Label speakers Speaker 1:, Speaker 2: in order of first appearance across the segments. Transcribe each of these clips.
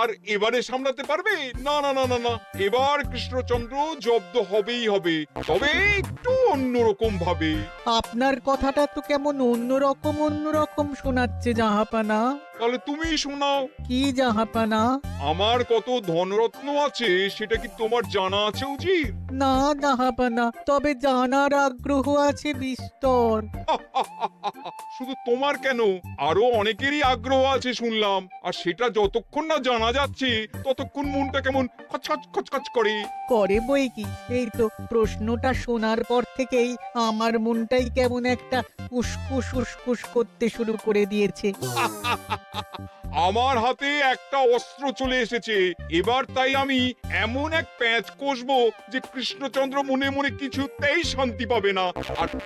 Speaker 1: আর এবারে সামলাতে পারবে? না না না না না, এবার কৃষ্ণচন্দ্র জব্দ হবেই হবে, তবে একটু অন্যরকম ভাবে।
Speaker 2: আপনার কথাটা তো কেমন অন্যরকম শোনাচ্ছে জাহাপানা।
Speaker 1: তাহলে তুমি শোনাও।
Speaker 2: কি জাহাপানা?
Speaker 1: আমার কত ধনরত্ন আছে সেটা কি তোমার জানা আছে উজির?
Speaker 2: না জাহাপানা, তবে জানার আগ্রহ আছে বিস্তর।
Speaker 1: শুধু তোমার কেন, আরো অনেকেরই আগ্রহ আছে শুনলাম, আর সেটা যতক্ষণ না জানা যাচ্ছে ততক্ষণ মনটা কেমন খচখচ খচখচ করে।
Speaker 2: করে বই কি, এই তো প্রশ্নটা শোনার পর থেকেই আমার মনটাই কেমন একটা উসকুস উসকুস করতে শুরু করে দিয়েছে।
Speaker 1: আমার হাতে একটা অস্ত্র চলে এসেছে এবার, তাই আমি এমন এক প্যাঁচ কষবো যে কৃষ্ণচন্দ্র মনে মনে কিছুতেই শান্তি পাবে না,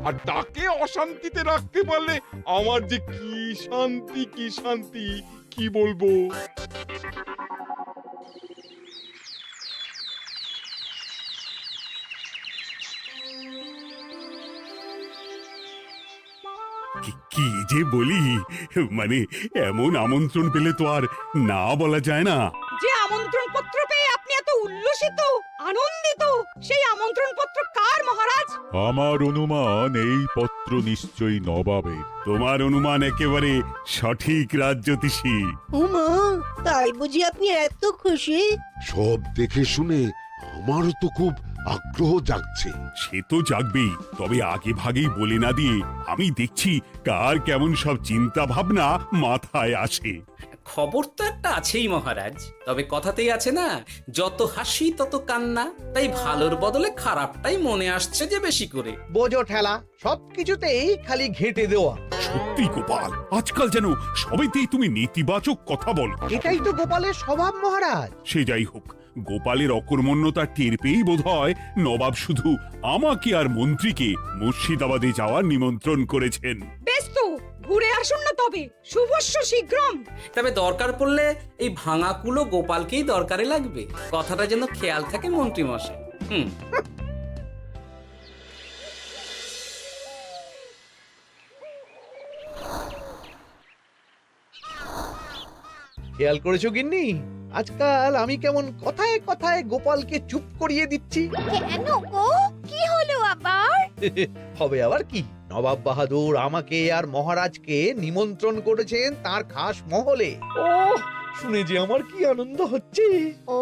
Speaker 1: আর তাকে অশান্তিতে রাখতে পারলে আমার যে কি শান্তি কি শান্তি, কি বলবো।
Speaker 3: কি যে বলি, মানে এমন আমন্ত্রণ পেলে তো আর না বলা যায় না।
Speaker 4: যে আমন্ত্রণ পত্র পেয়ে আপনি এত উল্লসিত আনন্দিত, সেই আমন্ত্রণ পত্র কার মহারাজ?
Speaker 5: আমার অনুমান এই পত্র নিশ্চয়ই নবাবের।
Speaker 3: তোমার অনুমান একেবারে সঠিক রাজ্যতীষী।
Speaker 6: উমা, তাই বুঝি আপনি এত খুশি?
Speaker 7: সব দেখে শুনে আমারও তো খুব আগ্রহ জাগছে।
Speaker 3: সে তো জাগবেই, তবে আগে ভাগেই বলে না দিয়ে আমি দেখছি কার কেমন সব চিন্তা ভাবনা মাথায় আসে।
Speaker 8: খবর তো একটা আছেই মহারাজ, তবে কথাতেই আছে না, যত হাসি তত কান্না, তাই ভালোর বদলে খারাপটাই মনে আসছে যে বেশি করে।
Speaker 9: বোঝো ঠেলা, সবকিছুতেই খালি ঘেঁটে দেওয়া।
Speaker 3: সত্যি গোপাল, আজকাল যেন সবেতেই তুমি নেতিবাচক কথা বলো।
Speaker 9: এটাই তো গোপালের স্বভাব মহারাজ।
Speaker 3: সে যাই হোক, গোপালের অকর্মণ্যতা টের পেয়েই বোধ হয় নবাব শুধু আমাকে আর মন্ত্রীকে মুর্শিদাবাদে যাওয়ার নিমন্ত্রণ করেছেন।
Speaker 4: বেশ তো, ঘুরে আসুন না তবে, শুভস্য শীঘ্রম।
Speaker 8: তবে দরকার পড়লে এই ভাঙা কুলো গোপালকেই দরকারে লাগবে, কথাটা যেন খেয়াল থাকে মন্ত্রী মশাই।
Speaker 9: খেয়াল করেছো গিন্নি, আজকাল আমি কেমন কথায় কথায় গোপালকে চুপ করিয়ে দিচ্ছি।
Speaker 10: কেন গো, কি হলো আবার?
Speaker 9: হবে আবার কি, নবাব বাহাদুর আমাকে আর মহারাজকে নিমন্ত্রণ করেছেন তার খাস মহলে। ও শুনে যে আমার কি আনন্দ হচ্ছে।
Speaker 10: ও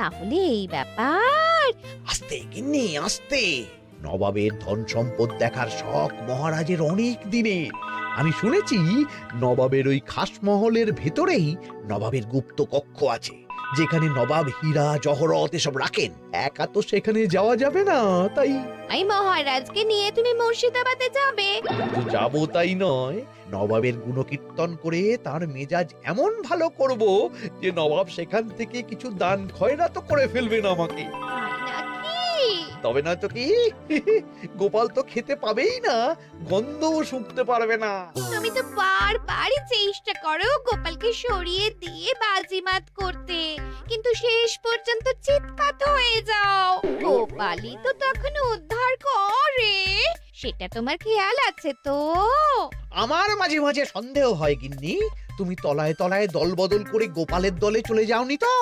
Speaker 10: তাহলে এই ব্যাপার।
Speaker 9: আস্তে গিন্নি আস্তে, নবাবের ধন সম্পদ দেখার শখ মহারাজের অনেক দিনের। আমি শুনেছি নবাবের ওই খাস মহলের ভেতরেই নবাবের গুপ্ত কক্ষ আছে, যেখানে নবাব হীরা জহরত এসব রাখেন। একা তো সেখানে যাওয়া যাবে না, তাই
Speaker 10: এই মহারাজকে নিয়ে তুমি মুর্শিদাবাদে যাবে?
Speaker 9: শুধু যাবো তাই নয়, নবাবের গুণকীর্তন করে তার মেজাজ এমন ভালো করব যে নবাব সেখান থেকে কিছু দান খয়রাত করে ফেলবেন আমাকে।
Speaker 10: তাই নাকি?
Speaker 9: তবে না তো কি, গোপাল তো খেতে পাবেই না, গন্ধও শুঁকতে পারবে না।
Speaker 10: তুমি তো বারবারই চেষ্টা করো গোপালকে সরিয়ে দিয়ে বাজিমাত করতে, কিন্তু শেষ পর্যন্ত চিৎপাত হয়ে যাও। গোপালই তো তখন উদ্ধার করে, সেটা তোমার খেয়াল আছে তো?
Speaker 9: আমার মাঝে মাঝে সন্দেহ হয় গিন্নি, তুমি তলায় তলায় দল বদল করে গোপালের দলে চলে যাওনি তো?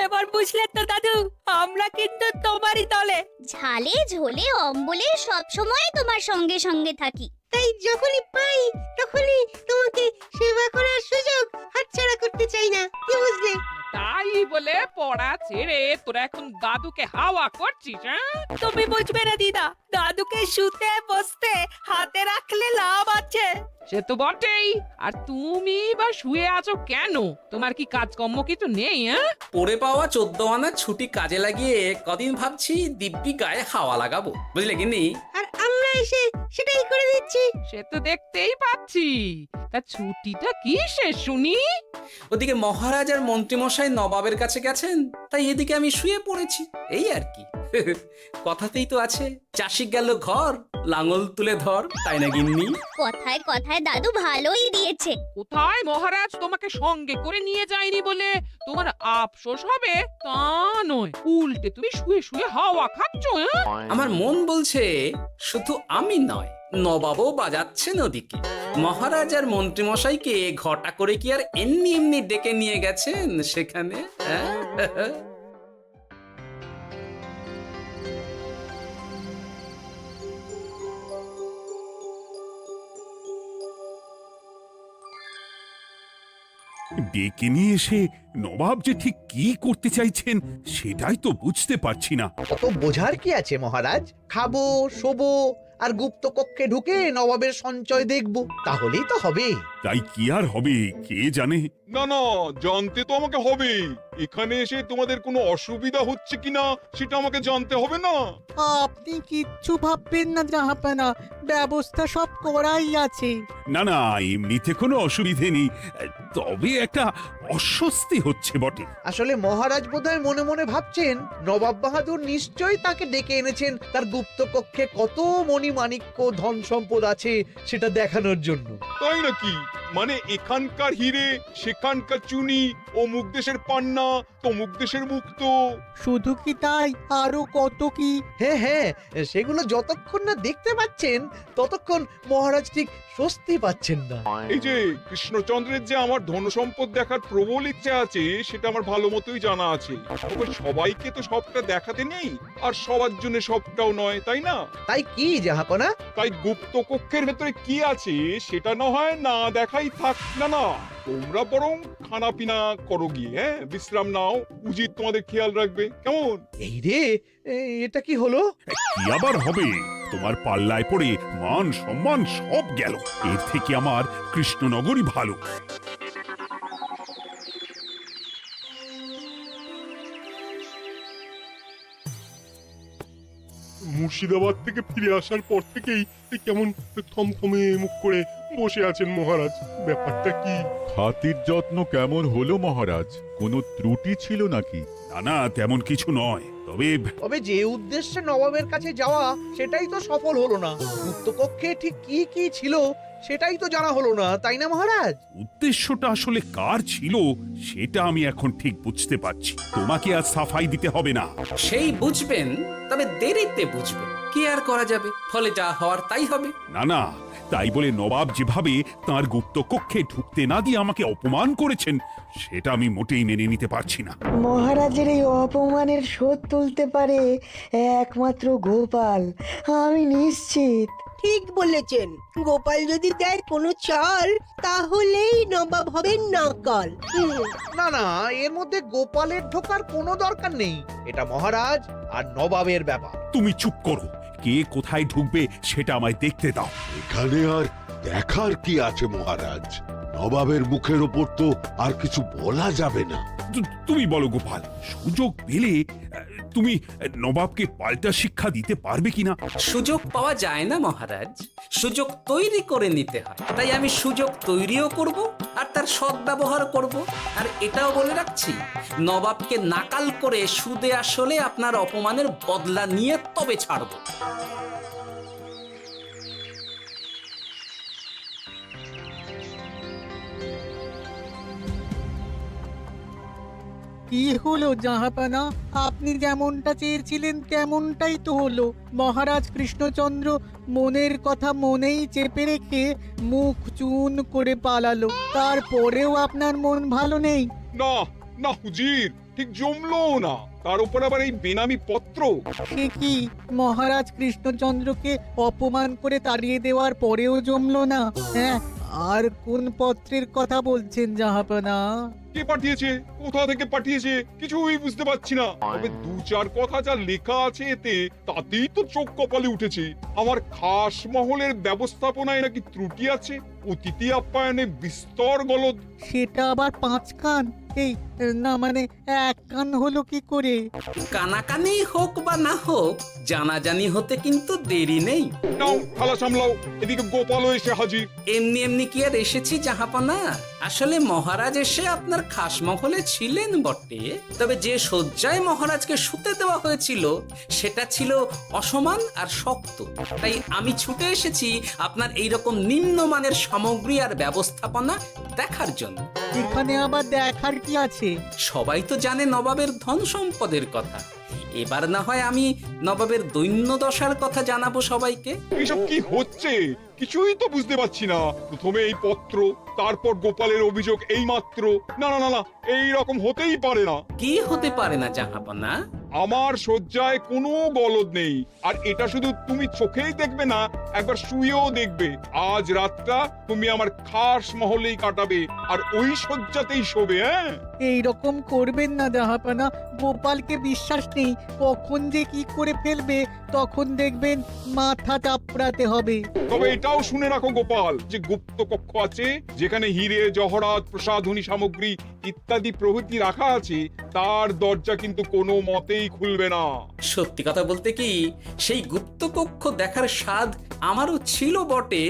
Speaker 4: এবার বুঝলে তো দাদু, আমরা কিন্তু তোমারই দলে।
Speaker 10: ঝালে ঝোলে অম্বলে সব সময় তোমার সঙ্গে সঙ্গে থাকি।
Speaker 6: তাই যখনই পাই তখনই তোমাকে সেবা করার সুযোগ হাতছাড়া করতে চাই না, কি বুঝলে?
Speaker 4: তাই বলে পড়া ছেড়ে তোরা এখন দাদুকে হাওয়া করছিস? তুমি বুঝবে না দিদা, দাদুকে শুতে বসতে হাতে রাখলে লাভ আছে। সে তো বটেই, আর তুমি বা শুয়ে আছো কেন? তোমার কি কাজকর্ম কিছু নেই?
Speaker 8: পড়ে পাওয়া 14 আনার ছুটি কাজে লাগিয়ে কদিন ভাবছি দিব্যি গায়ে হাওয়া লাগাবো, বুঝলে গিন্নি?
Speaker 6: আর আমরা এসে সেটাই করে দিচ্ছি।
Speaker 4: সে তো দেখতেই পাচ্ছি, তা ছুটিটা কি শেষ শুনি?
Speaker 8: ওদিকে মহারাজ আর মন্ত্রীমশাই নবাবের কাছে গেছেন, তাই এদিকে আমি শুয়ে পড়েছি, এই আর কি। কথাতেই তো আছে, চাষি গেল ঘর, লাঙল তুলে ধর, তাই না গিন্নি?
Speaker 10: কথায় কথায় দাদু ভালোই দিয়েছে।
Speaker 4: কোথায় মহারাজ তোমাকে সঙ্গে করে নিয়ে যায়নি বলে তোমার আফসোস হবে তা নয়, উল্টে তুমি শুয়ে শুয়ে হাওয়া খাচ্ছ।
Speaker 8: আমার মন বলছে শুধু আমি নয়, নবাবও বাজাচ্ছেন ওদিকে। মহারাজ আর মন্ত্রীমশাইকে ঘটা করে কি আর এমনি এমনি ডেকে নিয়ে গেছেন সেখানে?
Speaker 3: ডেকে নিয়ে এসে নবাব যে ঠিক কি করতে চাইছেন সেটাই তো বুঝতে পারছি না।
Speaker 9: অত বোঝার কি আছে মহারাজ? খাবো, শোবো আর গুপ্ত কক্ষে ঢুকে নবাবের সঞ্চয় দেখব, তাহলেই তো হবে।
Speaker 3: তাই কি আর হবে কে জানে।
Speaker 1: না না, জানতে তো আমাকে হবে। এখানে এসে তোমাদের কোনো অসুবিধা হচ্ছে কিনা সেটা আমাকে জানতে হবে না?
Speaker 2: আপনি কিচ্ছু ভাববেন না জাহাপানা, ব্যবস্থা সব করাই আছে।
Speaker 3: না না, এমনিতে কোনো অসুবিধে নেই, তবে একটা অস্বস্তি হচ্ছে বটে।
Speaker 9: আসলে মহারাজ বোধহয় মনে মনে ভাবছেন নবাব বাহাদুর নিশ্চয়ই তাকে ডেকে এনেছেন তার গুপ্ত কক্ষে কত মণিমাণিক্য ধন সম্পদ আছে সেটা দেখানোর জন্য।
Speaker 1: তাই নাকি? মানে এখানকার হিরে, সেখানকার চুনি, অমুক দেশের পান্না, তমুক দেশের মুক্ত।
Speaker 2: শুধু কি তাই, আরো কত কি।
Speaker 9: হ্যাঁ হ্যাঁ, সেগুলো যতক্ষণ না দেখতে পাচ্ছেন ততক্ষণ মহারাজ ঠিক স্বস্তি পাচ্ছেন না।
Speaker 1: এই যে কৃষ্ণচন্দ্রের যে আমার ধন সম্পদ দেখার প্রবল ইচ্ছা আছে সেটা আমার ভালো মতোই জানা আছে। তবে সবাইকে তো সবটা দেখাতে নেই, আর সবার জন্য সবটাও নয়, তাই না?
Speaker 9: তাই কি জাহাপনা?
Speaker 1: তাই গুপ্ত কক্ষের ভেতরে কি আছে সেটা না হয় না দেখাই থাক। না না, তোমরা বরং খানা পিনা করো গিয়ে, হ্যাঁ, বিশ্রাম নাও। উজিত তোমাদের খেয়াল রাখবে, কেমন?
Speaker 9: এই রে, এটা কি হলো?
Speaker 3: কি আবার হবে? তোমার পাল্লায় পড়ে মান সম্মান সব গেল। এর থেকে আমার কৃষ্ণনগরই ভালো।
Speaker 5: মুর্শিদাবাদ থেকে ফিরে আসার পর থেকেই কেমন থমথমে মুখ করে বসে আছেন মহারাজ। ব্যাপারটা কি? খাতির যত্ন কেমন হলো মহারাজ? কোনো ত্রুটি ছিল নাকি?
Speaker 3: না না, তেমন কিছু নয়,
Speaker 9: তবে যে উদ্দেশ্যে নবাবের কাছে যাওয়া সেটাই তো সফল হলো না। গুপ্ত কক্ষে ঠিক কি কি ছিল সেটাই তো জানা হলো না, তাই না মহারাজ?
Speaker 3: উদ্দেশ্যটা আসলে কার ছিল সেটা আমি এখন ঠিক বুঝতে পারছি। তোমাকে আর সাফাই দিতে হবে না।
Speaker 8: সেই বুঝবেন, তবে দেরিতে বুঝবেন। কি আর করা যাবে, ফলে যা হওয়ার তাই হবে।
Speaker 3: না না, তাই বলে নবাব যেভাবে তার গুপ্ত কক্ষে ঢুকতে না দিয়ে আমাকে অপমান করেছেন সেটা আমি মোটেই মেনে নিতে পারছি না।
Speaker 11: মহারাজের এই অপমানের শোধ তুলতে পারে একমাত্র গোপাল, আমি নিশ্চিত।
Speaker 6: ঠিক বলেছেন, গোপাল যদি দেয় কোনো চাল তাহলেই নবাব হবেন নকল।
Speaker 9: না না, এর মধ্যে গোপালের ঢোকার কোনো দরকার নেই। এটা মহারাজ আর নবাবের ব্যাপার।
Speaker 3: তুমি চুপ করো, কে কোথায় ঢুকবে সেটা আমায় দেখতে দাও।
Speaker 7: এখানে আর দেখার কি আছে মহারাজ? নবাবের মুখের ওপর তো আর কিছু বলা যাবে না।
Speaker 3: তুমি বলো গোপাল, সুযোগ পেলে তুমি নবাবকে পাল্টা শিক্ষা দিতে পারবে কিনা?
Speaker 8: সুযোগ পাওয়া যায় না মহারাজ, সুযোগ তৈরি করে নিতে হয়। তাই আমি সুযোগ তৈরিও করব আর তার সদ্ব্যবহার করব। আর এটাও বলে রাখছি, নবাবকে নাকাল করে সুদে আসলে আপনার অপমানের বদলা নিয়ে তবে ছাড়ব।
Speaker 2: কি হলো জাহাপানা, আপনি যেমনটা চেয়েছিলেন তেমনটাই তো হলো। মহারাজ কৃষ্ণচন্দ্র মনের কথা মনেই চেপে রেখে মুখ চুন করে পালালো, তারপরেও আপনার মন ভালো নেই?
Speaker 1: না না হুজির, ঠিক জমলো না। তার উপর আবার এই বেনামি পত্র।
Speaker 2: সে কি, মহারাজ কৃষ্ণচন্দ্রকে অপমান করে তাড়িয়ে দেওয়ার পরেও জমলো না? হ্যাঁ, আর কোন পত্রের কথা বলছেন জাহাপানা?
Speaker 1: কে পাঠিয়েছে, কোথা থেকে পাঠিয়েছে কিছুই বুঝতে পারছি না। তবে দু চার কথা যা লেখা আছে এতে, তাতেই তো চোখ কপালে উঠেছে। আমার খাস মহলের ব্যবস্থাপনায় নাকি ত্রুটি আছে, অতিথি আপ্যায়নে বিস্তর গলদ।
Speaker 2: সেটা আবার 5 কান? এই না, মানে 1 কান হলো কি করে?
Speaker 8: কানাকানি হোক বা না হোক, জানাজানি হতে কিন্তু দেরি নেই।
Speaker 1: নাও থালা সামলাও, এদিকে গোপালও এসে হাজির।
Speaker 8: এমনি এমনি কি আর এসেছি জাহাপানা? আসলে মহারাজ এসে আপনার খাসমহলে ছিলেন বটে, তবে যে শয্যায় মহারাজকে শুতে দেওয়া হয়েছিল সেটা ছিল অসমান আর শক্ত। তাই আমি ছুটে এসেছি আপনার এইরকম নিম্নমানের সামগ্রী আর ব্যবস্থাপনা দেখার জন্য।
Speaker 2: এখানে আবার দেখার কি আছে?
Speaker 8: সবাই তো জানে নবাবের ধন সম্পদের কথা, এবার না হয় আমি নবাবের দৈন্য দশার কথা জানাবো সবাইকে।
Speaker 1: এইসব কি হচ্ছে কিছুই তো বুঝতে পারছি না। প্রথমে এই পত্র, তারপর গোপালের অভিযোগ এই মাত্র। না না না না, এই রকম হতেই পারে না।
Speaker 8: কি হতে পারে না জাহাপনা?
Speaker 1: আমার শয্যায় কোনো গলদ নেই, আর এটা শুধু তুমি চোখেই দেখবে না, একবার শুয়েও দেখবে। আজ রাতটা তুমি আমার খাস মহলেই কাটাবে, আর ওই শয্যাতেই শোবে। হ্যাঁ,
Speaker 2: এই রকম করবেন না জাহাপানা, গোপালকে বিশ্বাস নেই, কখন যে কি করে ফেলবে তখন দেখবেন মাথা চাপড়াতে হবে।
Speaker 1: তবে এটাও শুনে রাখো গোপাল, যে গুপ্ত কক্ষ আছে যেখানে হিরে জহরাত প্রসাধনী সামগ্রী ইত্যাদি প্রভৃতি রাখা আছে, তার দরজা কিন্তু কোনো মতেই খুলবে না।
Speaker 8: সত্যি কথা বলতে কি, সেই গুপ্তকক্ষ দেখার স্বাদ আমারও ছিল বটে,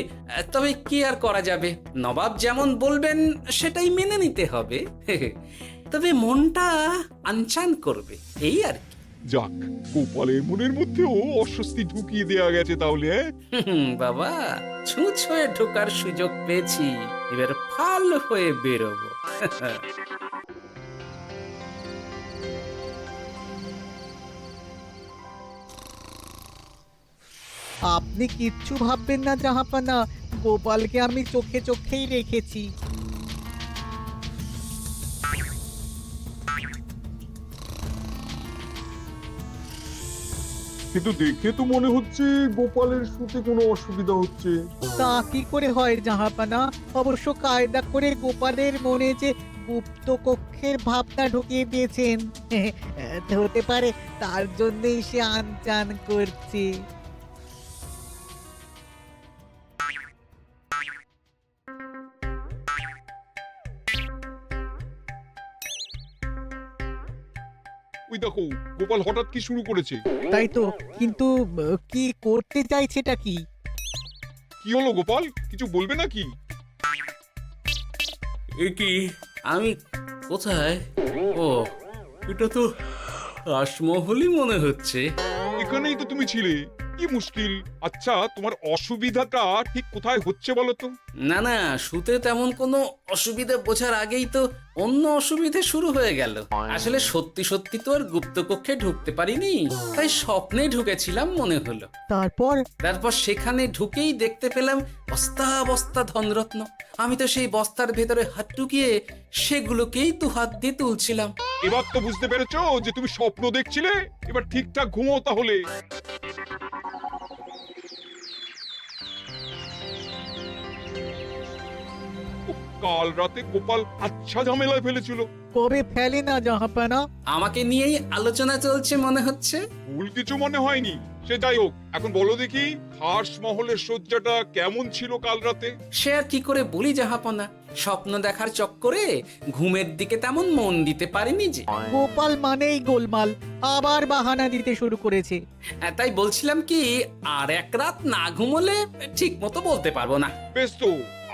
Speaker 8: তবে কি আর করা যাবে, নবাব যেমন বলবেন সেটাই মেনে নিতে হবে। তবে মনটা আনচান করবে, এই আর কি।
Speaker 1: যাক, গোপালের মনের মধ্যেও অস্বস্তি ঢুকিয়ে দেয়া গেছে তাহলে।
Speaker 8: বাবা, ছুঁচ হয়ে ঢোকার সুযোগ পেয়েছি, এবার ফাল হয়ে বেরোবো।
Speaker 2: আপনি কিচ্ছু ভাববেন না জাহাপানা, গোপালকে আমি চোখে চোখেই রেখেছি।
Speaker 1: কিন্তু দেখে তো মনে হচ্ছে গোপালের শুতে কোনো অসুবিধা হচ্ছে।
Speaker 2: তা কি করে হয় জাহাপানা? অবশ্য কায়দা করে গোপালের মনে যে গুপ্ত কক্ষের ভাবনা ঢুকিয়ে দিয়েছেন, হতে পারে তার জন্যই সে আনচান করছে।
Speaker 1: ওই দেখো, গোপাল হঠাৎ কি শুরু করেছে।
Speaker 2: তাই তো, কিন্তু কি করতে চাইছেটা কি?
Speaker 1: কি হলো গোপাল, কিছু বলবে নাকি?
Speaker 8: এ কি, আমি কোথায়? ও, এটা তো রাসমহলই মনে হচ্ছে।
Speaker 1: এখানেই তো তুমি ছিলে, কি মুশকিল। আচ্ছা, তোমার অসুবিধাটা ঠিক কোথায় হচ্ছে বলো তো?
Speaker 8: না না, শুতে তেমন কোনো অসুবিধা বোঝার আগেই তো অন্য অসুবিধে শুরু হয়ে গেল। আসলে সত্যি সত্যি তো আর গুপ্তকক্ষে ঢুকতে পারিনি, তাই স্বপ্নে ঢুকেছিলাম মনে হলো। তারপর সেখানে ঢুকেই দেখতে পেলাম বস্তা বস্তা ধনরত্ন। আমি তো সেই বস্তার ভেতরে হাত ঢুকিয়ে সেগুলোকেই তো হাত দিয়ে তুলছিলাম।
Speaker 1: এবার তো বুঝতে পেরেছো যে তুমি স্বপ্ন দেখছিলে। এবার ঠিকঠাক ঘুমো তাহলে। কাল রাতে গোপাল আচ্ছা ঝামেলায় ফেলেছিল।
Speaker 2: কবে ফেলে না জাহাপানা?
Speaker 8: আমাকে নিয়েই আলোচনা চলছে মনে হচ্ছে।
Speaker 1: ভুল কিছু মনে হয়নি, সে যাই হোক। এখন বলো দেখি, খাস মহলের শয্যাটা কেমন ছিল কাল রাতে?
Speaker 8: সে আর কি করে বলি জাহাপনা, স্বপ্ন দেখার চক্করে ঘুমের দিকে তেমন মন দিতে পারিনি যে।
Speaker 2: গোপাল মানেই গোলমাল, আবার বাহানা দিতে শুরু করেছে।
Speaker 8: তাই বলছিলাম কি, আর এক রাত না ঘুমোলে ঠিক মতো বলতে পারবো না।
Speaker 1: বেশ তো,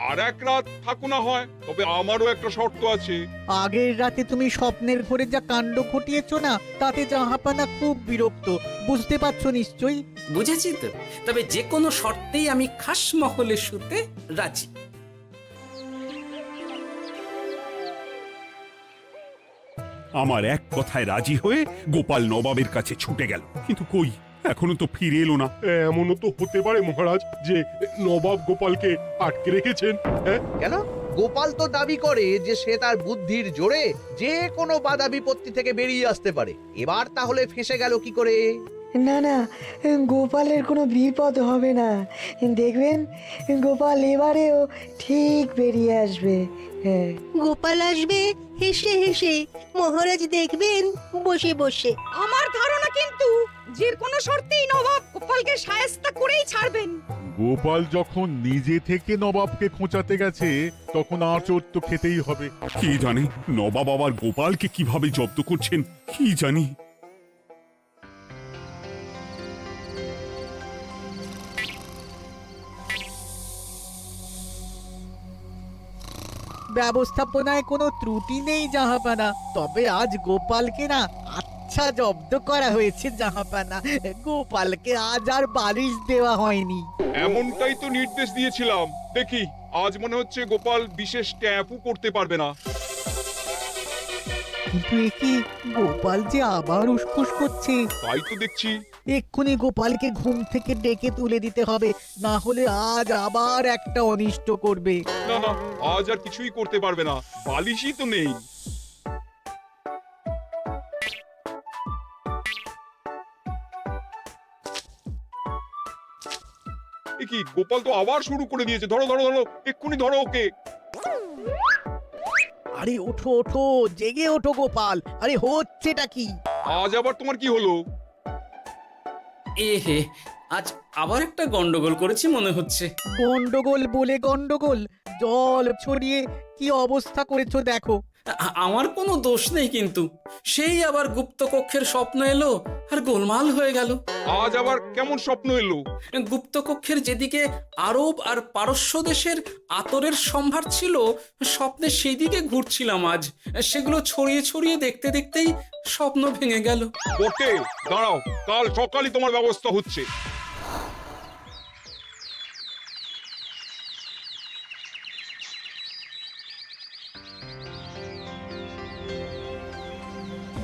Speaker 1: আর এক রাত থাকো না হয়, তবে আমারও একটা শর্ত আছে।
Speaker 2: আগের রাতে তুমি স্বপ্নের ঘরে যা কাণ্ড ঘটিয়েছো না, তাতে জাহাপানা খুব বিরক্ত, বুঝতে পারছো নিশ্চয়ই।
Speaker 8: বুঝেছি তো, তবে যে কোনো শর্তেই আমি খাস মহলে শুতে রাজি।
Speaker 3: আমার এক কথায় রাজি হয়ে গোপাল নবাবের কাছে ছুটে গেল, কিন্তু কই, এখনো তো ফিরে এলো না।
Speaker 5: এমনও তো হতে পারে মহারাজ যে নবাব গোপালকে আটকে রেখেছেন। হ্যাঁ,
Speaker 9: কেন? গোপাল তো দাবি করে যে সে তার বুদ্ধির জোরে যে কোনো বাধা বিপত্তি থেকে বেরিয়ে আসতে পারে। এবার তাহলে ফেঁসে গেল কি করে?
Speaker 11: না না, গোপালের কোনো বিপদ হবে না, দেখবেন গোপাল এবারেও ঠিক বেরিয়ে আসবে। হ্যাঁ,
Speaker 6: গোপাল আসবে হেসে হেসে, মহারাজ দেখবেন বসে বসে।
Speaker 4: আমার ধারণা কিন্তু যে কোনো শর্তেই নবাব গোপালকে শায়েস্তা করেই ছাড়বেন।
Speaker 5: গোপাল যখন নিজে থেকে নবাবকে খোঁচাতে গেছে, তখন আঁচড় তো খেতেই হবে।
Speaker 3: কি জানে নবাব আবার গোপালকে কিভাবে জব্দ করছেন, কি জানি।
Speaker 2: ব্যবস্থাপনায় কোনো ত্রুটি নেই জাহাপানা, তবে আজ গোপালকে না আচ্ছা জব্দ করা হয়েছে জাহাপানা। গোপালকে আজ আর বালিশ দেওয়া হয়নি।
Speaker 1: এমনটাই তো নির্দেশ দিয়েছিলাম। দেখি আজ মনে হচ্ছে গোপাল বিশেষ ট্যাপও করতে পারবে না।
Speaker 2: কিন্তু এ কি, গোপাল যে আবার উসখুস করছে।
Speaker 1: তাই তো দেখছি।
Speaker 2: এক্ষুনি গোপালকে ঘুম থেকে ডেকে তুলে দিতে হবে, না হলে আজ আবার একটা অনিষ্ট করবে।
Speaker 1: না না, আজ আর কিছুই করতে পারবে না, বালিশই তো নেই। এ কি, গোপাল তো আবার শুরু করে দিয়েছে। ধরো ধরো ধরো, এক্ষুনি ধরো ওকে।
Speaker 2: আরে ওঠো ওঠো, জেগে ওঠো গোপাল। আরে হচ্ছেটা কি?
Speaker 1: আজ আবার তোমার কি হলো?
Speaker 8: এ হে, আজ আবার একটা গন্ডগোল করেছি মনে হচ্ছে।
Speaker 2: গন্ডগোল বলে গন্ডগোল, জল ছড়িয়ে কি অবস্থা করেছো দেখো।
Speaker 8: আমার কোনো দোষ নেই, কিন্তু সেই আবার গুপ্তকক্ষের স্বপ্ন এলো আর গোলমাল হয়ে গেল।
Speaker 1: আজ আবার কেমন স্বপ্ন এলো?
Speaker 8: গুপ্তকক্ষের যেদিকে আরব আর পারস্য দেশের আতরের সম্ভার ছিল, স্বপ্নে সেই দিকে ঘুরছিলাম আজ। সেগুলো ছড়িয়ে ছড়িয়ে দেখতে দেখতেই স্বপ্ন ভেঙে গেল।
Speaker 1: বটে, দাঁড়াও, কাল সকালই তোমার ব্যবস্থা হচ্ছে।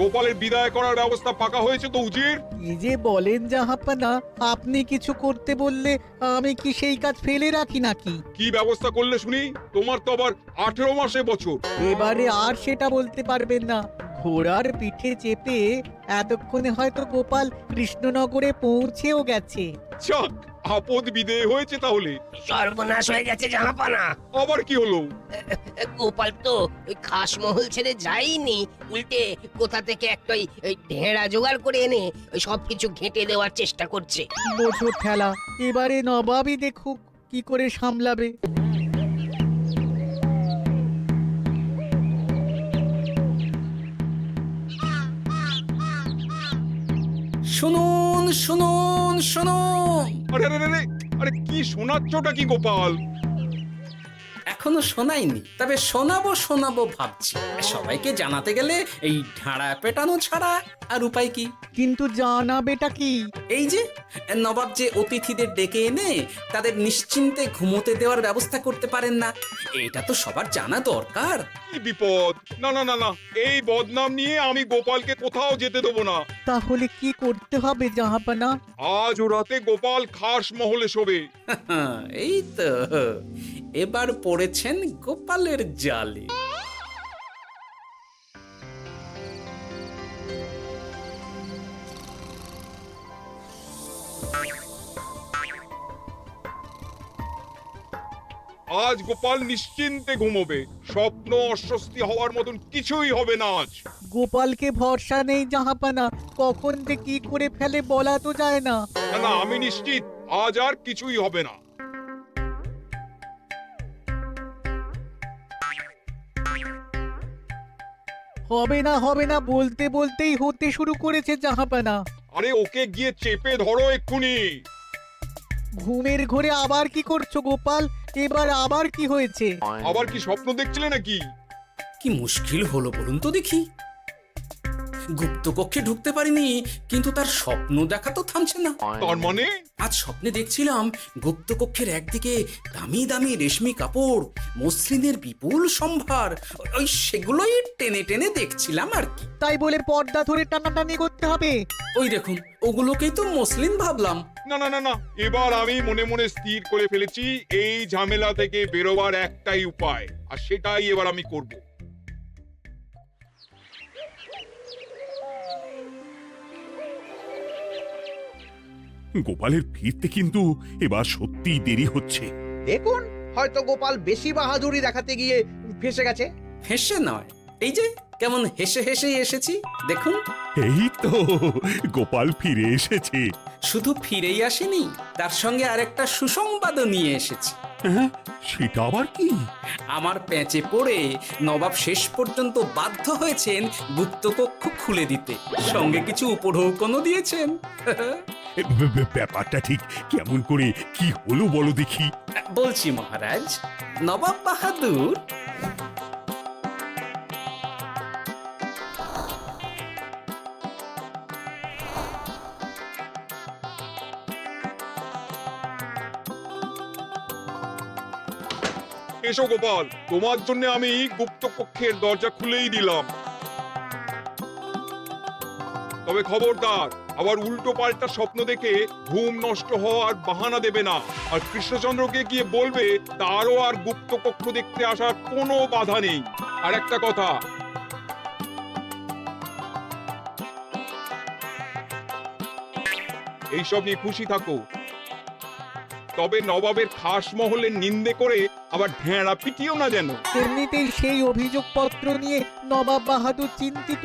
Speaker 1: গোপালের বিদায় করার ব্যবস্থা পাকা হয়েছে তো উজির?
Speaker 2: কি যে বলেন জাহাপানা, আপনি কিছু করতে বললে আমি কি সেই কাজ ফেলে রাখি নাকি?
Speaker 1: কি ব্যবস্থা করলে শুনি? তোমার তো আবার 18 মাসে বছর।
Speaker 2: এবারে আর সেটা বলতে পারবেন না। ঘোড়ার পিঠে চেপে এতক্ষণে হয়তো গোপাল কৃষ্ণনগরে পৌঁছেও গেছে।
Speaker 1: যাক, আপদ বিদেয় হয়েছে তাহলে।
Speaker 6: সর্বনাশ হয়ে গেছে জাহাপানা।
Speaker 1: আবার কি হলো?
Speaker 6: গোপাল তো ওই খাসমহল ছেড়ে যায়নি, উল্টে কোথা থেকে একটা ওই ঢেঁড়া জোগাড় করে এনে ওই সবকিছু ঘেঁটে দেওয়ার চেষ্টা করছে।
Speaker 2: বোঝো ঠেলা, এবারে নবাবই দেখুক কি করে সামলাবে।
Speaker 8: শুনুন শুনুন শুনুন,
Speaker 1: আরে আরে আরে, আরে কি শোনাচ্ছটা কি গোপাল?
Speaker 8: এখনো শোনাইনি, তবে শোনাবো শোনাবো ভাবছি। সবাইকে জানাতে গেলে এই ঢাড়া পেটানো ছাড়া আর উপায় কি?
Speaker 2: কিন্তু জানাবেটা কি?
Speaker 8: এই যে নবাব যে অতিথিদের ডেকে এনে তাদের নিশ্চিন্তে ঘুমোতে দেওয়ার ব্যবস্থা করতে পারেন না, এটা তো সবার জানা দরকার।
Speaker 1: কি বিপদ! না না না না, এই বদনাম নিয়ে আমি গোপালকে কোথাও যেতে দেবো না।
Speaker 2: তাহলে কি করতে হবে জাহাপানা?
Speaker 1: আজ ও রাতে গোপাল খাস মহলে শোবে।
Speaker 8: এই তো এবার পড়েছেন গোপালের জালে।
Speaker 1: আজ গোপাল নিশ্চিন্তে ঘুমোবে। স্বপ্ন অস্বস্তি হওয়ার মতন কিছুই হবে না আজ।
Speaker 2: গোপালকে ভরসা নেই জাহাপানা, কখন যে কি করে ফেলে বলা তো যায় না।
Speaker 1: না না, আমি নিশ্চিত আজ আর কিছুই হবে না।
Speaker 2: হবে না বলতে বলতেই হতে শুরু করেছে জাহাপানা।
Speaker 1: আরে ওকে গিয়ে চেপে ধরো এক্ষুনি।
Speaker 2: ঘুমের ঘোরে আবার কি করছো গোপাল? এবার আবার কি হয়েছে?
Speaker 1: আবার কি স্বপ্ন দেখছিলে নাকি?
Speaker 8: কি মুশকিল হলো বলুন তো দেখি। গুপ্তকক্ষে ঢুকতে পারিনি, কিন্তু তার স্বপ্ন দেখা তো থামছে না।
Speaker 1: তার মানে?
Speaker 8: আজ স্বপ্নে দেখছিলাম গুপ্তকক্ষের একদিকে দামি দামি রেশমি কাপড়, মসলিনের বিপুল সম্ভার, ওই সেগুলোই টেনে টেনে দেখছিলাম আর কি।
Speaker 2: তাই বলে পর্দা ধরে টানাটানি করতে হবে?
Speaker 8: ওই দেখুন, ওগুলোকেই তো মসলিন ভাবলাম।
Speaker 1: না না না না, এবার আমি মনে মনে স্থির করে ফেলেছি এই ঝামেলা থেকে বেরোবার একটাই উপায়, আর সেটাই এবার আমি করব।
Speaker 3: গোপালের ফিরতে কিন্তু এবার সত্যিই দেরি হচ্ছে।
Speaker 9: দেখুন, হয়তো গোপাল বেশি বাহাদুরি দেখাতে গিয়ে ফেসে গেছে।
Speaker 8: হেসে নয়, এই যে কেমন হেসে হেসেই এসেছি দেখুন।
Speaker 3: এই তো গোপাল ফিরে এসেছে।
Speaker 8: শুধু ফিরেই আসেনি, তার সঙ্গে আরেকটা সুসংবাদও নিয়ে এসেছি।
Speaker 3: হ্যাঁ, সেটা আবার কি?
Speaker 8: আমার প্যাঁচে পড়ে নবাব শেষ পর্যন্ত বাধ্য হয়েছেন গুপ্তকক্ষ খুলে দিতে, সঙ্গে কিছু উপঢৌকনও দিয়েছেন।
Speaker 3: ব্যাপারটা ঠিক কেমন করে কি হলো বলো দেখি।
Speaker 8: বলছি মহারাজ, নবাব বাহাদুর
Speaker 1: এসো গোপাল, তোমার জন্য আমি গুপ্ত কক্ষের দরজা খুলেই দিলাম। তবে খবরদার, আবার উল্টো পাল্টা স্বপ্ন দেখে ঘুম নষ্ট হওয়ার বাহানা দেবে না। আর কৃষ্ণচন্দ্রকে গিয়ে বলবে তারও আর গুপ্ত কক্ষ দেখতে আসার কোনো বাধা নেই। আর একটা কথা, এইসব নিয়ে খুশি থাকো, তবে নবাবের খাস মহলের নিন্দে করে আবার ঢেঁড়া পিটিও না যেন।
Speaker 2: এমনিতেই সেই অভিযোগপত্র নিয়ে নবাব বাহাদুর চিন্তিত।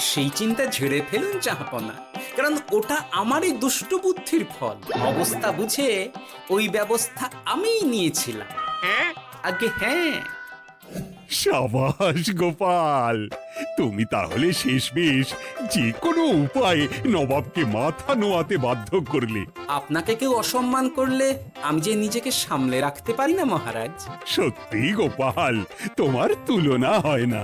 Speaker 8: সেই চিন্তা ঝেড়ে ফেলুন জাহাপনা, কারণ ওটা আমারই দুষ্ট বুদ্ধির ফল। অবস্থা বুঝে ওই ব্যবস্থা আমিই নিয়েছিলাম।
Speaker 1: হ্যাঁ,
Speaker 8: আগে হ্যাঁ।
Speaker 3: সাবাস গোপাল, তুমি তাহলে শেষমেশ যে কোনো উপায়ে নবাবকে মাথা নোয়াতে বাধ্য করলে।
Speaker 8: আপনাকে কেউ অসম্মান করলে আমি যে নিজেকে সামলে রাখতে পারি না মহারাজ।
Speaker 3: সত্যি গোপাল, তোমার তুলনা হয় না।